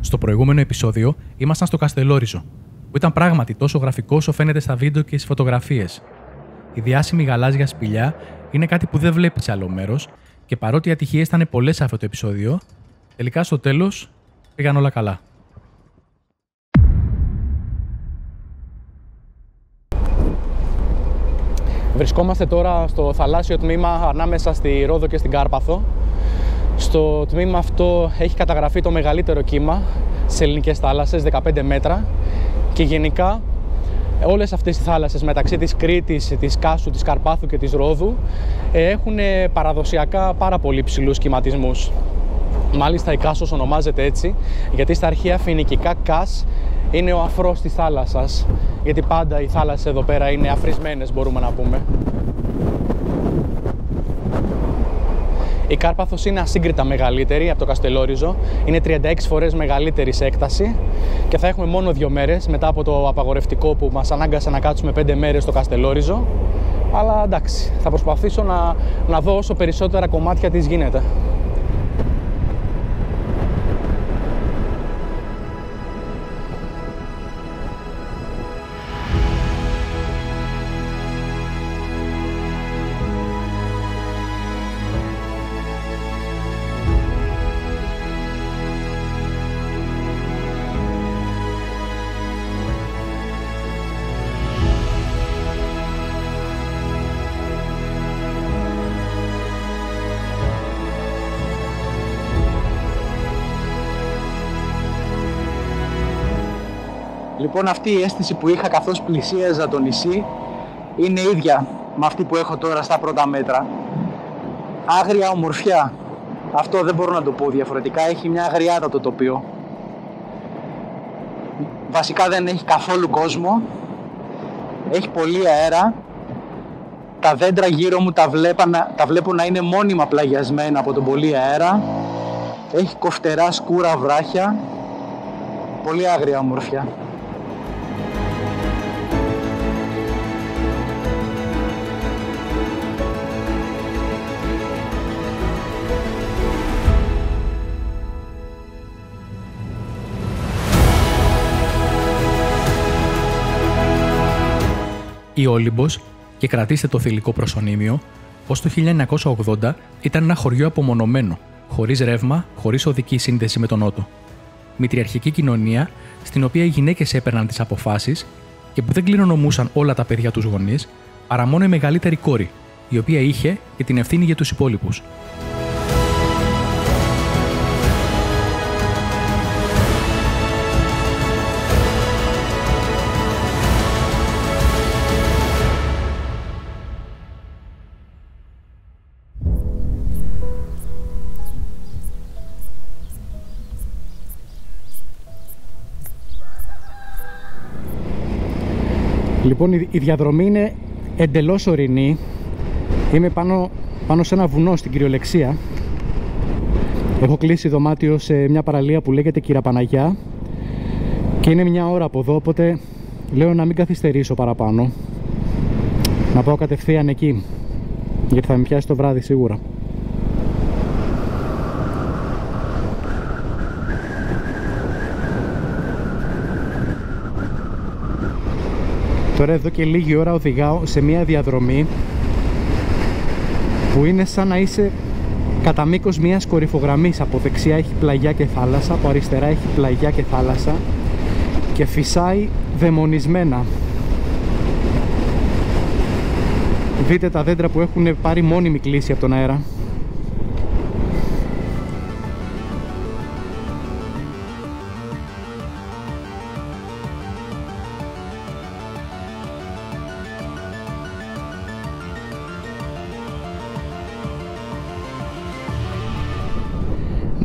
Στο προηγούμενο επεισόδιο ήμασταν στο Καστελόριζο, που ήταν πράγματι τόσο γραφικό όσο φαίνεται στα βίντεο και στις φωτογραφίες. Η διάσημη γαλάζια σπηλιά είναι κάτι που δεν βλέπεις σε άλλο μέρος και παρότι οι ατυχίες ήταν πολλές σε αυτό το επεισόδιο, τελικά στο τέλος πήγαν όλα καλά. Βρισκόμαστε τώρα στο θαλάσσιο τμήμα ανάμεσα στη Ρόδο και στην Κάρπαθο. Στο τμήμα αυτό έχει καταγραφεί το μεγαλύτερο κύμα στις ελληνικές θάλασσες, 15 μέτρα, και γενικά όλες αυτές οι θάλασσες μεταξύ της Κρήτης, της Κάσου, της Καρπάθου και της Ρόδου έχουν παραδοσιακά πάρα πολύ ψηλούς κυματισμούς. Μάλιστα η Κάσος ονομάζεται έτσι γιατί στα αρχαία φοινικικά Κάς είναι ο αφρός της θάλασσας, γιατί πάντα οι θάλασσες εδώ πέρα είναι αφρισμένες, μπορούμε να πούμε. Η Κάρπαθος είναι ασύγκριτα μεγαλύτερη από το Καστελόριζο, είναι 36 φορές μεγαλύτερη σε έκταση και θα έχουμε μόνο 2 μέρες μετά από το απαγορευτικό που μας ανάγκασε να κάτσουμε 5 μέρες στο Καστελόριζο. Αλλά εντάξει, θα προσπαθήσω να δω όσο περισσότερα κομμάτια της γίνεται. Λοιπόν, αυτή η αίσθηση που είχα καθώς πλησίαζα το νησί είναι ίδια με αυτή που έχω τώρα στα πρώτα μέτρα. Άγρια ομορφιά. Αυτό δεν μπορώ να το πω διαφορετικά. Έχει μια αγριάδα το τοπίο. Βασικά δεν έχει καθόλου κόσμο. Έχει πολύ αέρα. Τα δέντρα γύρω μου τα βλέπω να είναι μόνιμα πλαγιασμένα από τον πολύ αέρα. Έχει κοφτερά σκούρα βράχια. Πολύ άγρια ομορφιά. Η Όλυμπος, και κρατήστε το θηλυκό προσωνύμιο, ως το 1980 ήταν ένα χωριό απομονωμένο, χωρίς ρεύμα, χωρίς οδική σύνδεση με τον Νότο. Μητριαρχική κοινωνία, στην οποία οι γυναίκες έπαιρναν τις αποφάσεις και που δεν κληρονομούσαν όλα τα παιδιά τους γονείς, παρά μόνο η μεγαλύτερη κόρη, η οποία είχε και την ευθύνη για τους υπόλοιπους. Λοιπόν, η διαδρομή είναι εντελώς ορεινή. Είμαι πάνω σε ένα βουνό στην κυριολεξία. Έχω κλείσει δωμάτιο σε μια παραλία που λέγεται Κυραπαναγιά και είναι 1 ώρα από εδώ, οπότε λέω να μην καθυστερήσω παραπάνω. Να πάω κατευθείαν εκεί, γιατί θα με πιάσει το βράδυ σίγουρα. Τώρα εδώ και λίγη ώρα οδηγάω σε μια διαδρομή που είναι σαν να είσαι κατά μήκος μιας κορυφογραμμής. Από δεξιά έχει πλαγιά και θάλασσα, από αριστερά έχει πλαγιά και θάλασσα και φυσάει δαιμονισμένα. Δείτε τα δέντρα που έχουν πάρει μόνιμη κλίση από τον αέρα.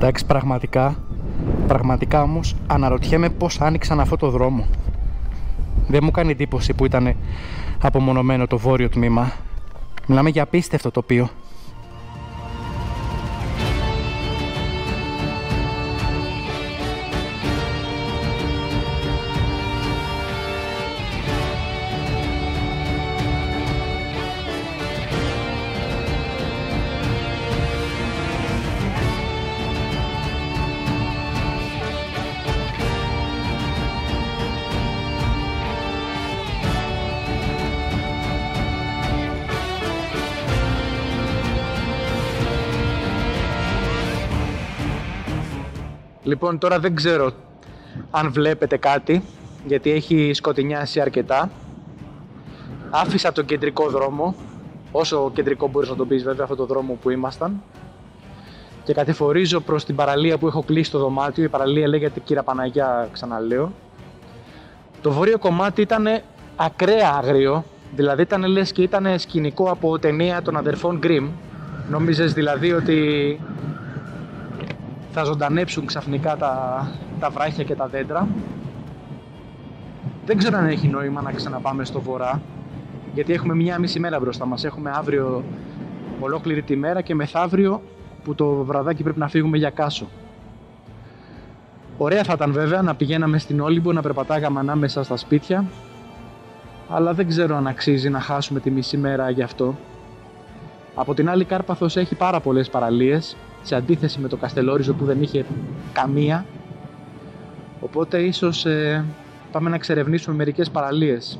Εντάξει, πραγματικά όμως αναρωτιέμαι πώς άνοιξαν αυτό το δρόμο. Δεν μου κάνει εντύπωση που ήταν απομονωμένο το βόρειο τμήμα. Μιλάμε για απίστευτο τοπίο. Λοιπόν, τώρα δεν ξέρω αν βλέπετε κάτι, γιατί έχει σκοτεινιάσει αρκετά. Άφησα τον κεντρικό δρόμο, όσο κεντρικό μπορείς να τον πεις βέβαια, αυτό το δρόμο που ήμασταν, και κατηφορίζω προς την παραλία που έχω κλείσει το δωμάτιο. Η παραλία λέγεται Κύρα Παναγιά, ξαναλέω. Το βόρειο κομμάτι ήταν ακραία άγριο, δηλαδή ήταν λες και ήταν σκηνικό από ταινία των αδερφών Γκριμ. Νόμιζες δηλαδή ότι θα ζωντανέψουν ξαφνικά τα βράχια και τα δέντρα. Δεν ξέρω αν έχει νόημα να ξαναπάμε στο βορρά, γιατί έχουμε μία μισή μέρα μπροστά μας. Έχουμε αύριο ολόκληρη τη μέρα και μεθαύριο που το βραδάκι πρέπει να φύγουμε για Κάσο. Ωραία θα ήταν βέβαια να πηγαίναμε στην Όλυμπο, να περπατάγαμε ανάμεσα στα σπίτια, αλλά δεν ξέρω αν αξίζει να χάσουμε τη μισή μέρα γι' αυτό. Από την άλλη, Κάρπαθος έχει πάρα πολλές παραλίες, σε αντίθεση με το Καστελόριζο που δεν είχε καμία, οπότε ίσως πάμε να εξερευνήσουμε μερικές παραλίες.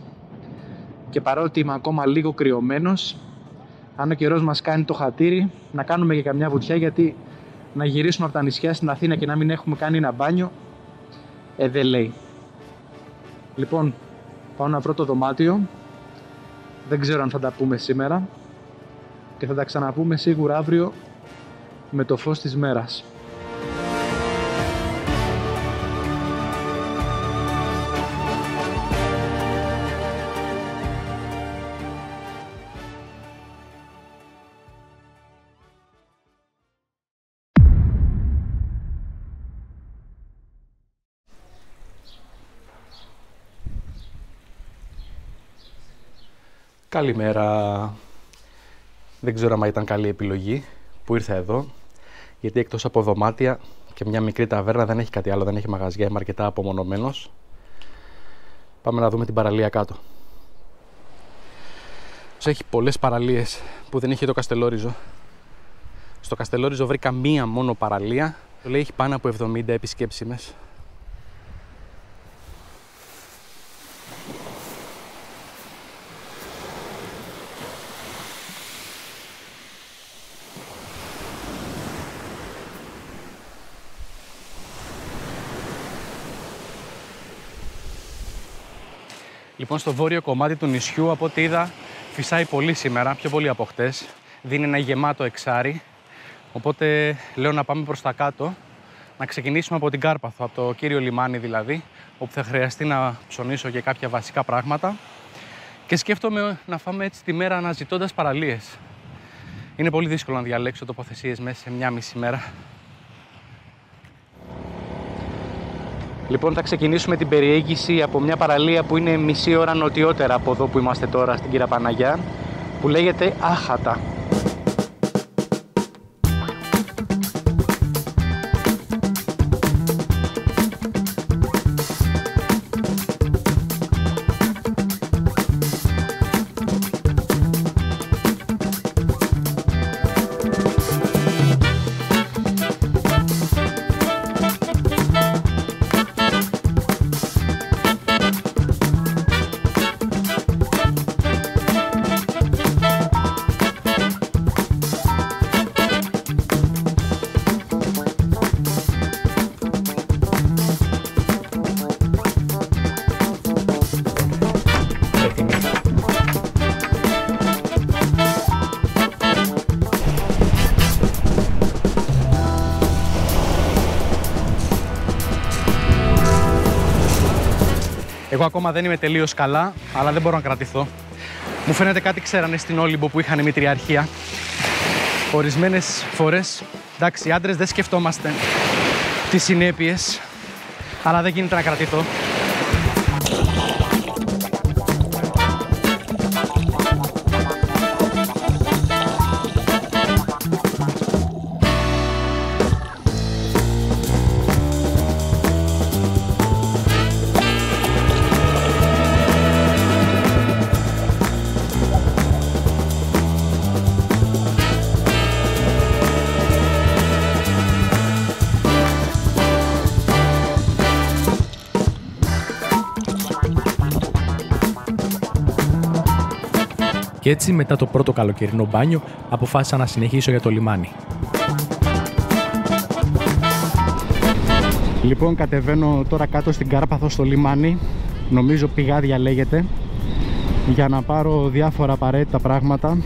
Και παρότι είμαι ακόμα λίγο κρυωμένος, αν ο καιρός μας κάνει το χατήρι, να κάνουμε και καμιά βουτιά, γιατί να γυρίσουμε από τα νησιά στην Αθήνα και να μην έχουμε κάνει ένα μπάνιο, δεν λέει. Λοιπόν, πάω να βρω το δωμάτιο. Δεν ξέρω αν θα τα πούμε σήμερα και θα τα ξαναπούμε σίγουρα αύριο με το φως της μέρας. Καλημέρα. Δεν ξέρω αν ήταν καλή επιλογή που ήρθα εδώ, γιατί εκτός από δωμάτια και μια μικρή ταβέρνα δεν έχει κάτι άλλο, δεν έχει μαγαζιά, είμαι αρκετά απομονωμένος. Πάμε να δούμε την παραλία κάτω. Έχει πολλές παραλίες που δεν έχει το Καστελόριζο. Στο Καστελόριζο βρήκα μία μόνο παραλία, το λέει έχει πάνω από 70 επισκέψιμες. Λοιπόν, στο βόρειο κομμάτι του νησιού, από ό,τι είδα, φυσάει πολύ σήμερα, πιο πολύ από χτες. Δίνει ένα γεμάτο εξάρι, οπότε λέω να πάμε προς τα κάτω, να ξεκινήσουμε από την Κάρπαθο, από το κύριο λιμάνι δηλαδή, όπου θα χρειαστεί να ψωνίσω και κάποια βασικά πράγματα. Και σκέφτομαι να φάμε έτσι τη μέρα αναζητώντας παραλίες. Είναι πολύ δύσκολο να διαλέξω τοποθεσίες μέσα σε μια μισή μέρα. Λοιπόν, θα ξεκινήσουμε την περιήγηση από μια παραλία που είναι μισή ώρα νοτιότερα από εδώ που είμαστε τώρα, στην Κύρα Παναγιά, που λέγεται Άχατα. Εγώ ακόμα δεν είμαι τελείως καλά, αλλά δεν μπορώ να κρατηθώ. Μου φαίνεται κάτι ξέρανε στην Όλυμπο που είχαν μητριαρχία. Ορισμένες φορές, εντάξει, οι άντρες δεν σκεφτόμαστε τις συνέπειες, αλλά δεν γίνεται να κρατηθώ. Και έτσι, μετά το πρώτο καλοκαιρινό μπάνιο, αποφάσισα να συνεχίσω για το λιμάνι. Λοιπόν, κατεβαίνω τώρα κάτω στην Κάρπαθο στο λιμάνι, νομίζω Πηγάδια λέγεται, για να πάρω διάφορα απαραίτητα πράγματα.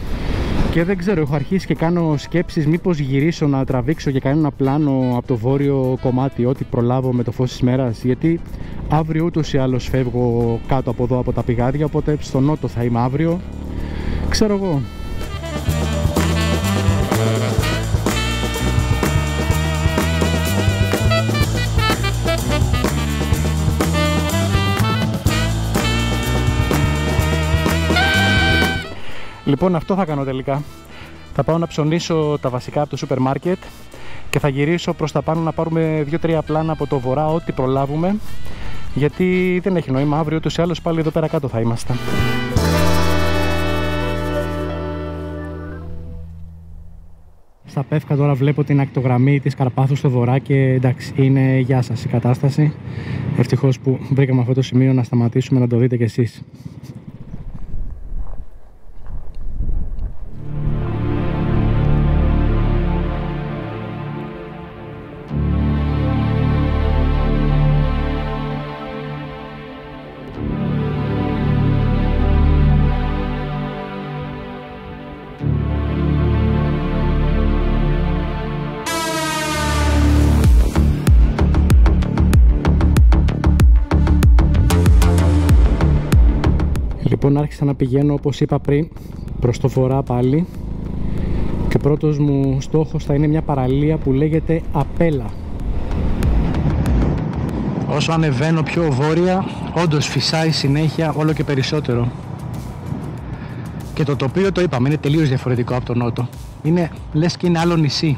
Και δεν ξέρω, έχω αρχίσει και κάνω σκέψεις μήπως γυρίσω να τραβήξω και κάνω ένα πλάνο από το βόρειο κομμάτι, ό,τι προλάβω με το φως της μέρας, γιατί αύριο ούτως ή άλλως φεύγω κάτω από εδώ από τα Πηγάδια, οπότε στο νότο θα είμαι αύριο, ξέρω εγώ. Λοιπόν, αυτό θα κάνω τελικά. Θα πάω να ψωνίσω τα βασικά από το σούπερ μάρκετ και θα γυρίσω προς τα πάνω να πάρουμε 2-3 πλάνα από το βορρά, ό,τι προλάβουμε, γιατί δεν έχει νόημα, αύριο ούτως ή άλλως πάλι εδώ πέρα κάτω θα είμαστε. Στα Πεύκα τώρα βλέπω την ακτογραμμή της Καρπάθου στο βορρά και εντάξει, είναι γεια σας η κατάσταση. Ευτυχώς που βρήκαμε αυτό το σημείο να σταματήσουμε να το δείτε κι εσείς. Λοιπόν, άρχισα να πηγαίνω, όπως είπα πριν, προς το βορρά πάλι και ο πρώτος μου στόχος θα είναι μια παραλία που λέγεται Απέλα. Όσο ανεβαίνω πιο βόρεια, όντως φυσάει συνέχεια όλο και περισσότερο. Και το τοπίο, το είπαμε, είναι τελείως διαφορετικό από τον νότο. Είναι λες και είναι άλλο νησί.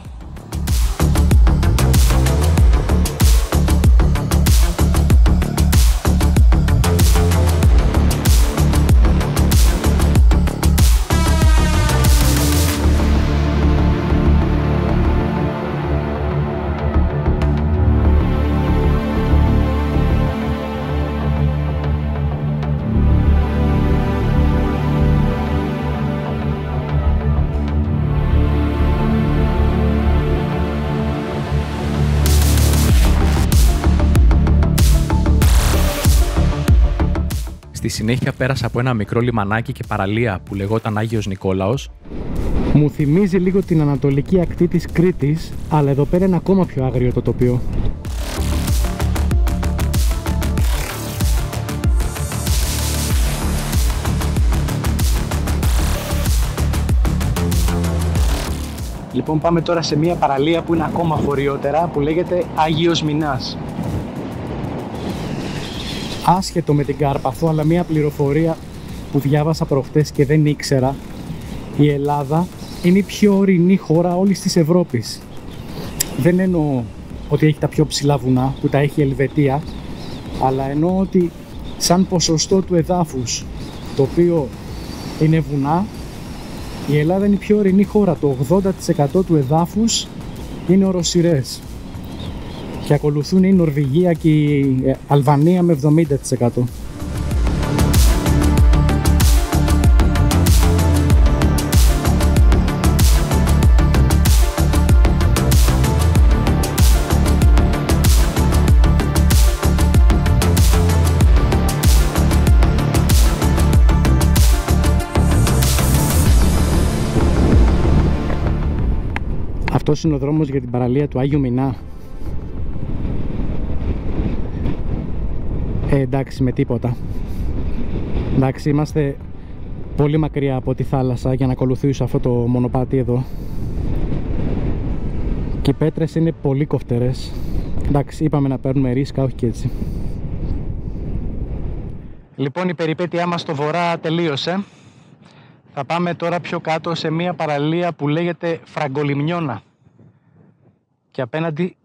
Στη συνέχεια πέρασα από ένα μικρό λιμανάκι και παραλία που λεγόταν Άγιος Νικόλαος. Μου θυμίζει λίγο την ανατολική ακτή της Κρήτης, αλλά εδώ πέρα είναι ακόμα πιο άγριο το τοπίο. Λοιπόν, πάμε τώρα σε μια παραλία που είναι ακόμα βορειότερα, που λέγεται Άγιος Μινάς. Άσχετο με την Κάρπαθο, αλλά μια πληροφορία που διάβασα προχτές και δεν ήξερα. Η Ελλάδα είναι η πιο ορεινή χώρα όλης της Ευρώπης. Δεν εννοώ ότι έχει τα πιο ψηλά βουνά που τα έχει η Ελβετία, αλλά εννοώ ότι σαν ποσοστό του εδάφους, το οποίο είναι βουνά, η Ελλάδα είναι η πιο ορεινή χώρα. Το 80% του εδάφους είναι οροσειρές. Και ακολουθούν η Νορβηγία και η Αλβανία με 70%. Αυτός είναι ο δρόμος για την παραλία του Άγιου Μινά. Εντάξει, με τίποτα. Εντάξει, είμαστε πολύ μακριά από τη θάλασσα για να ακολουθήσω αυτό το μονοπάτι εδώ. Και οι πέτρες είναι πολύ κοφτερές. Εντάξει, είπαμε να παίρνουμε ρίσκα, όχι και έτσι. Λοιπόν, η περιπέτειά μας στο βορρά τελείωσε. Θα πάμε τώρα πιο κάτω σε μια παραλία που λέγεται Φραγκολιμνιώνα. Και απέναντι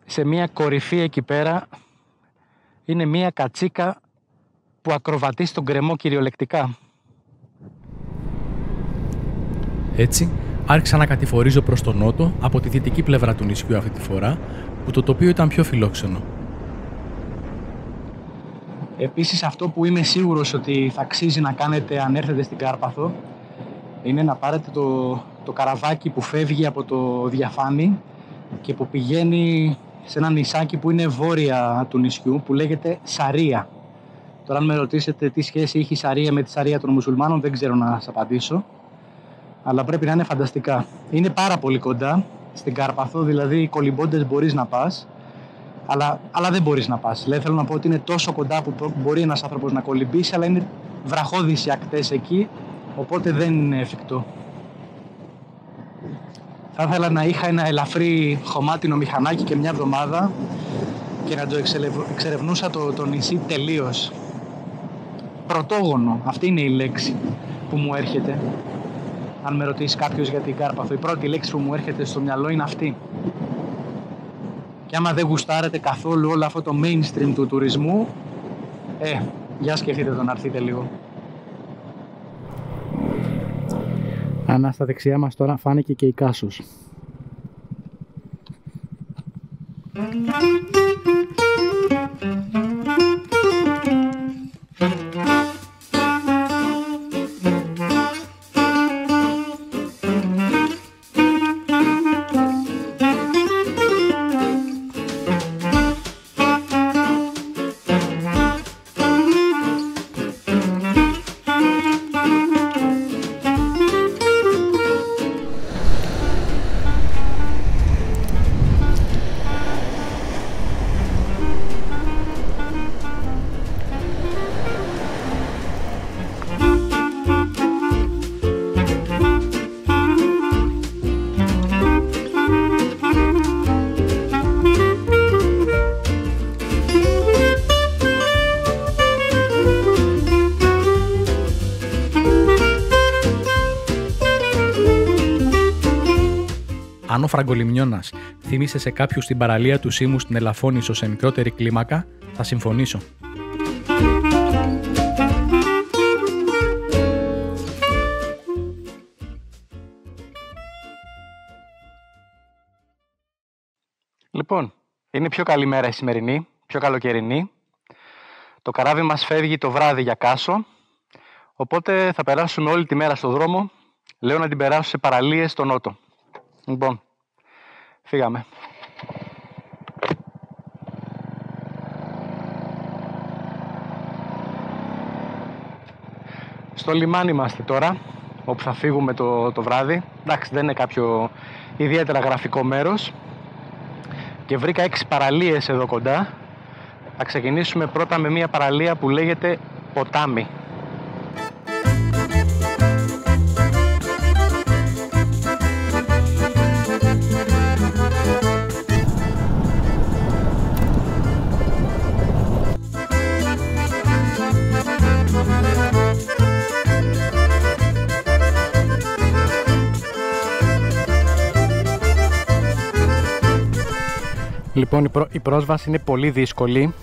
σε μια κορυφή εκεί πέρα είναι μια κατσίκα που ακροβατεί στον γκρεμό κυριολεκτικά. Έτσι, άρχισα να κατηφορίζω προς τον νότο από τη δυτική πλευρά του νησιού αυτή τη φορά, που το τοπίο ήταν πιο φιλόξενο. Επίσης, αυτό που είμαι σίγουρος ότι θα αξίζει να κάνετε αν έρθετε στην Κάρπαθο είναι να πάρετε το καραβάκι που φεύγει από το Διαφάνι και που πηγαίνει σε ένα νησάκι που είναι βόρεια του νησιού, που λέγεται Σαρία. Τώρα αν με ρωτήσετε τι σχέση έχει η Σαρία με τη Σαρία των μουσουλμάνων, δεν ξέρω να σας απαντήσω, αλλά πρέπει να είναι φανταστικά. Είναι πάρα πολύ κοντά στην Κάρπαθο, δηλαδή κολυμπώντας μπορείς να πας, αλλά δεν μπορείς να πας. Δηλαδή θέλω να πω ότι είναι τόσο κοντά που μπορεί ένας άνθρωπος να κολυμπήσει, αλλά είναι βραχώδεις οι ακτές εκεί, οπότε δεν είναι εφικτό. Θα ήθελα να είχα ένα ελαφρύ χωμάτινο μηχανάκι και μια εβδομάδα και να το εξερευνούσα το νησί τελείως. Πρωτόγονο, αυτή είναι η λέξη που μου έρχεται. Αν με ρωτήσει κάποιος για την Κάρπαθο, η πρώτη λέξη που μου έρχεται στο μυαλό είναι αυτή. Και άμα δεν γουστάρετε καθόλου όλο αυτό το mainstream του τουρισμού, για σκεφτείτε το να έρθετε λίγο. Ανά στα δεξιά μας τώρα φάνηκε και η Κάσος. Αν ο Φραγκολιμνιώνας θύμισε σε κάποιους την παραλία του Σίμου στην Ελαφώνησο σε μικρότερη κλίμακα, θα συμφωνήσω. Λοιπόν, είναι πιο καλή μέρα η σημερινή, πιο καλοκαιρινή. Το καράβι μας φεύγει το βράδυ για Κάσο, οπότε θα περάσουμε όλη τη μέρα στο δρόμο. Λέω να την περάσω σε παραλίες στο νότο. Λοιπόν, φύγαμε. Στο λιμάνι είμαστε τώρα, όπου θα φύγουμε το βράδυ. Εντάξει, δεν είναι κάποιο ιδιαίτερα γραφικό μέρος. Και βρήκα 6 παραλίες εδώ κοντά. Θα ξεκινήσουμε πρώτα με μια παραλία που λέγεται Ποτάμι. Λοιπόν, η πρόσβαση είναι πολύ δύσκολη,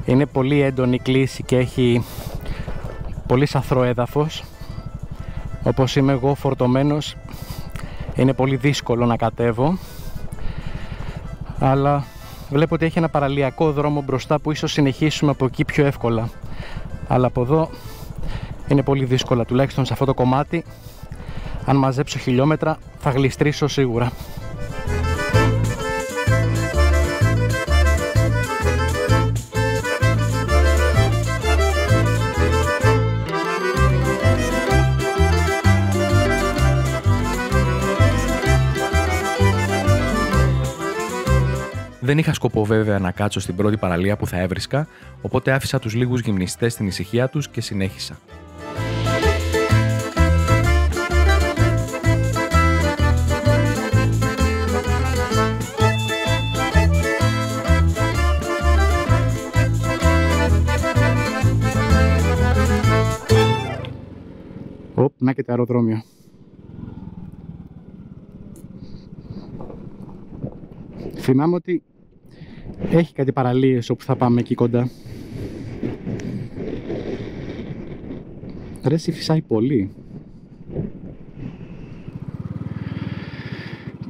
είναι πολύ έντονη κλίση και έχει πολύ σαθρό έδαφος. Όπως είμαι εγώ φορτωμένος, είναι πολύ δύσκολο να κατέβω, αλλά βλέπω ότι έχει ένα παραλιακό δρόμο μπροστά που ίσως συνεχίσουμε από εκεί πιο εύκολα, αλλά από εδώ είναι πολύ δύσκολα, τουλάχιστον σε αυτό το κομμάτι. Αν μαζέψω χιλιόμετρα θα γλιστρήσω σίγουρα. Δεν είχα σκοπό βέβαια να κάτσω στην πρώτη παραλία που θα έβρισκα, οπότε άφησα τους λίγους γυμνιστές στην ησυχία τους και συνέχισα. Να και το αεροδρόμιο. Θυμάμαι ότι έχει κάτι παραλίες όπου θα πάμε εκεί κοντά. Ρε, φυσάει πολύ.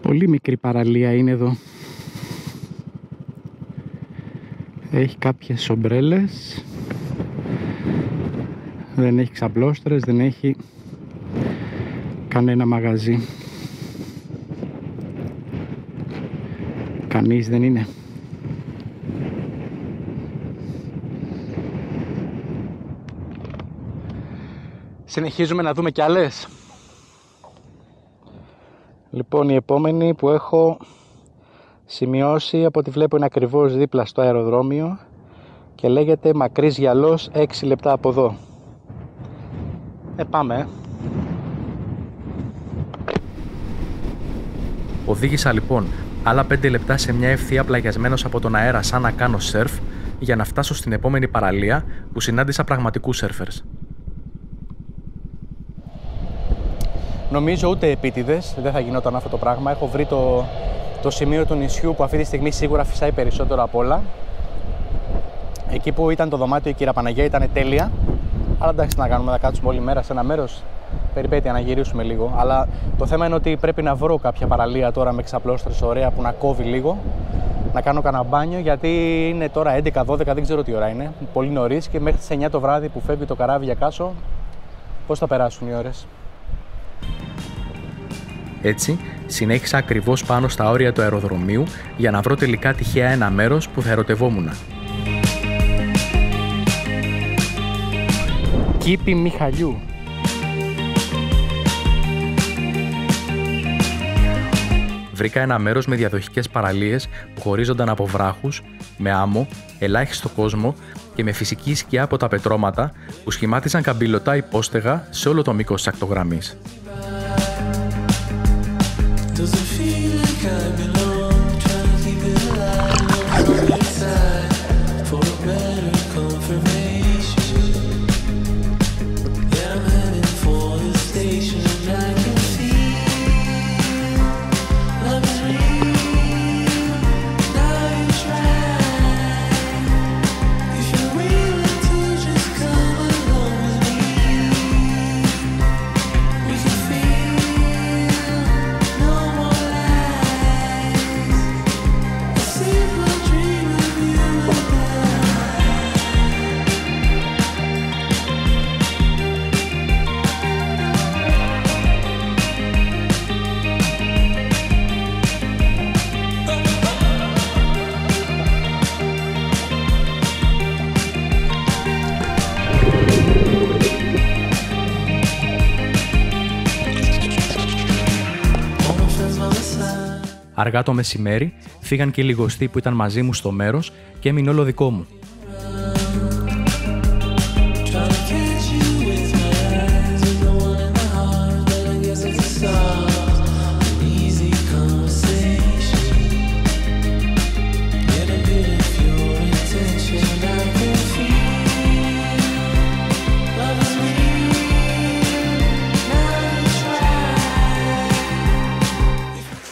Πολύ μικρή παραλία είναι εδώ. Έχει κάποιες ομπρέλες. Δεν έχει ξαπλώστρες, δεν έχει κανένα μαγαζί. Κανείς δεν είναι. Συνεχίζουμε να δούμε κι άλλες. Λοιπόν, η επόμενη που έχω σημειώσει, από ό,τι βλέπω είναι ακριβώς δίπλα στο αεροδρόμιο και λέγεται Μακρύς Γυαλός, 6 λεπτά από εδώ. Πάμε. Οδήγησα λοιπόν άλλα 5 λεπτά σε μια ευθεία πλαγιασμένος από τον αέρα σαν να κάνω σερφ για να φτάσω στην επόμενη παραλία που συνάντησα πραγματικούς σερφερς. Νομίζω ούτε επίτηδες δεν θα γινόταν αυτό το πράγμα. Έχω βρει το σημείο του νησιού που αυτή τη στιγμή σίγουρα φυσάει περισσότερο απ' όλα. Εκεί που ήταν το δωμάτιο η κυρία Παναγία ήταν τέλεια. Αλλά εντάξει, να κάνουμε, να κάτσουμε όλη μέρα σε ένα μέρος. Περιπέτεια, να γυρίσουμε λίγο. Αλλά το θέμα είναι ότι πρέπει να βρω κάποια παραλία τώρα με ξαπλώστρες ωραία που να κόβει λίγο. Να κάνω κανένα μπάνιο, γιατί είναι τώρα 11-12, δεν ξέρω τι ώρα είναι. Πολύ νωρίς και μέχρι τις 9 το βράδυ που φεύγει το καράβι για Κάσο, πώς θα περάσουν οι ώρες. Έτσι, συνέχισα ακριβώς πάνω στα όρια του αεροδρομίου για να βρω τελικά τυχαία ένα μέρος που θα ερωτευόμουν. Κήπη Μιχαλιού. Βρήκα ένα μέρος με διαδοχικές παραλίες που χωρίζονταν από βράχους, με άμμο, ελάχιστο κόσμο και με φυσική σκιά από τα πετρώματα που σχημάτιζαν καμπυλωτά υπόστεγα σε όλο το μήκος της ακτογραμμής. Αργά το μεσημέρι φύγαν και οι λιγοστοί που ήταν μαζί μου στο μέρος και έμεινε όλο δικό μου.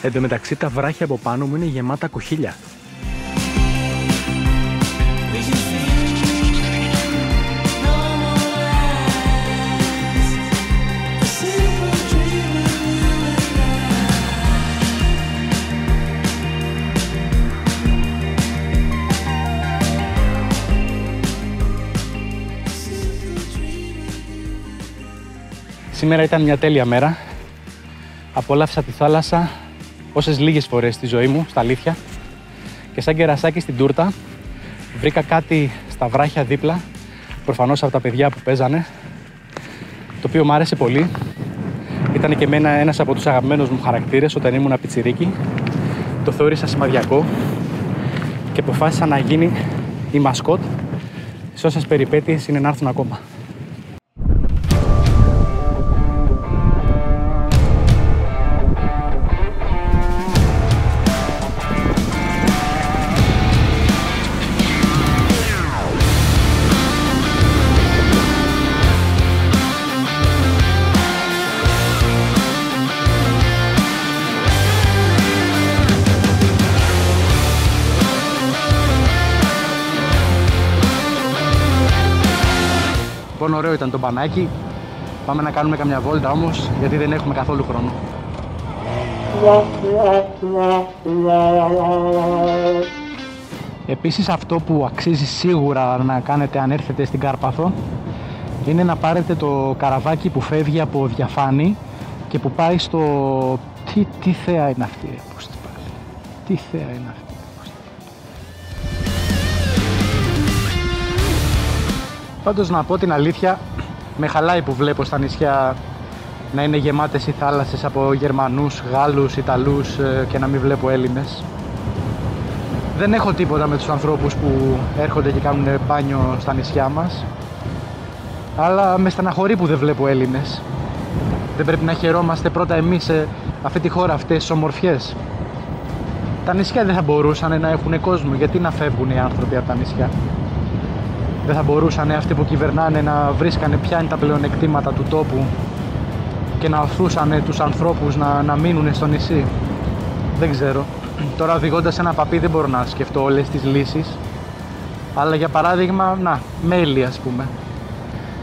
Εν τω μεταξύ τα βράχια από πάνω μου είναι γεμάτα κοχύλια. Σήμερα ήταν μια τέλεια μέρα. Απόλαυσα τη θάλασσα όσες λίγες φορές στη ζωή μου, στα αλήθεια. Και σαν κερασάκι στην τούρτα βρήκα κάτι στα βράχια δίπλα, προφανώς από τα παιδιά που παίζανε, το οποίο μου άρεσε πολύ. Ήταν και εμένα ένας από τους αγαπημένους μου χαρακτήρες όταν ήμουν πιτσιρίκι. Το θεώρησα σημαδιακό και αποφάσισα να γίνει η μασκότ σε όσες περιπέτειες είναι να έρθουν ακόμα. Λοιπόν, ωραίο ήταν το μπανάκι. Πάμε να κάνουμε καμιά βόλτα όμως, γιατί δεν έχουμε καθόλου χρόνο. Επίσης, αυτό που αξίζει σίγουρα να κάνετε αν έρθετε στην Κάρπαθο είναι να πάρετε το καραβάκι που φεύγει από Διαφάνη και που πάει στο... Τι θέα είναι αυτή, πώς τη πάλι. Τι θέα είναι αυτή. Πάντως να πω την αλήθεια, με χαλάει που βλέπω στα νησιά να είναι γεμάτες οι θάλασσες από Γερμανούς, Γάλλους, Ιταλούς και να μην βλέπω Έλληνες. Δεν έχω τίποτα με τους ανθρώπους που έρχονται και κάνουν μπάνιο στα νησιά μας, αλλά με στεναχωρεί που δεν βλέπω Έλληνες. Δεν πρέπει να χαιρόμαστε πρώτα εμείς σε αυτή τη χώρα, αυτές τις ομορφιές? Τα νησιά δεν θα μπορούσαν να έχουν κόσμο, γιατί να φεύγουν οι άνθρωποι από τα νησιά? Δεν θα μπορούσαν αυτοί που κυβερνάνε να βρίσκανε ποια είναι τα πλεονεκτήματα του τόπου και να οθούσαν τους ανθρώπους να μείνουν στο νησί? Δεν ξέρω. Τώρα οδηγώντας ένα παπί δεν μπορώ να σκεφτώ όλες τις λύσεις, αλλά για παράδειγμα, μέλι ας πούμε.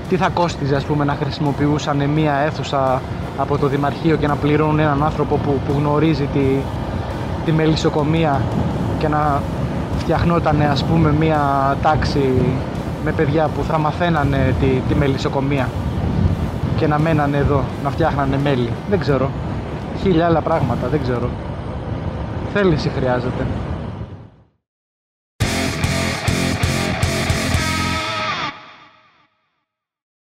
Τι θα κόστιζε ας πούμε να χρησιμοποιούσαν μία αίθουσα από το Δημαρχείο και να πληρώνουν έναν άνθρωπο που γνωρίζει τη μελισσοκομεία και να φτιαχνόταν ας πούμε μία τάξη με παιδιά που θα μαθαίνανε τη μελισσοκομεία και να μένανε εδώ, να φτιάχνανε μέλι? Δεν ξέρω. Χίλια άλλα πράγματα, δεν ξέρω. Θέληση χρειάζεται.